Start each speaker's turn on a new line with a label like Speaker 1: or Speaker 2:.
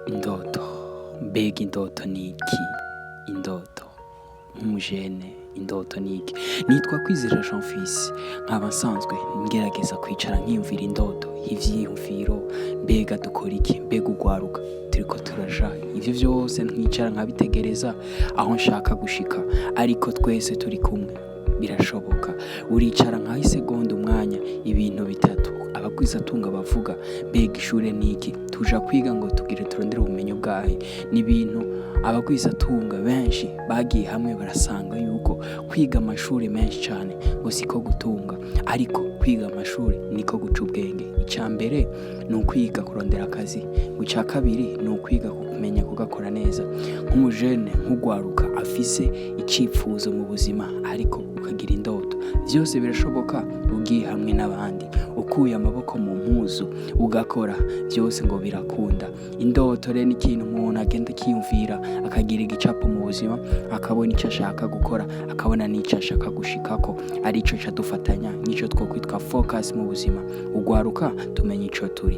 Speaker 1: Indoto, mbega indoto ni iki? Indoto nk'umujene, indoto ni iki? Nitwa Kwizera Jean Fils, nkaba nsanzwe ngerageza kwicara nkiyumvira indoto, ivyiyumviro, mbega dukora iki? Mbega ugwaruka turiko turaja, ivyo vyose nkicara nkabitegereza aho nshaka gushika, ariko twese turi kumwe birashoboka. Uricara nk'isegonda umwanya, ibintu bitatu abagwizatunga bavuga, mbega ishure niki? Tuja kwiga ngo tugire turondere ubumenyi bwahe? Ni ibintu abagwizatunga benshi bagiye hamwe barasanga yuko kwiga amashuri menshi cane ngo siko gutunga, ariko kwiga amashuri niko guca ubwenge. Ica mbere ni ukwiga kurondera akazi, ica kabiri ni ukwiga kumenya kugakora neza. Nk'umujene, nk'ugwaruka afise icipfuzo mu buzima ariko ukagira indoto, vyose birashoboka ugiye hamwe n'abandi, ukuye amaboko mu mpuzu ugakora, vyose ngo birakunda. Indoto rero ni ikintu umuntu agenda akiyumvira, akagira igicapo mu buzima, akabona ico ashaka gukora, akabona n'ico ashaka gushikako, arico cadufatanya nico twokwitwa focus mu buzima. Ugwaruka tumenye ico turi.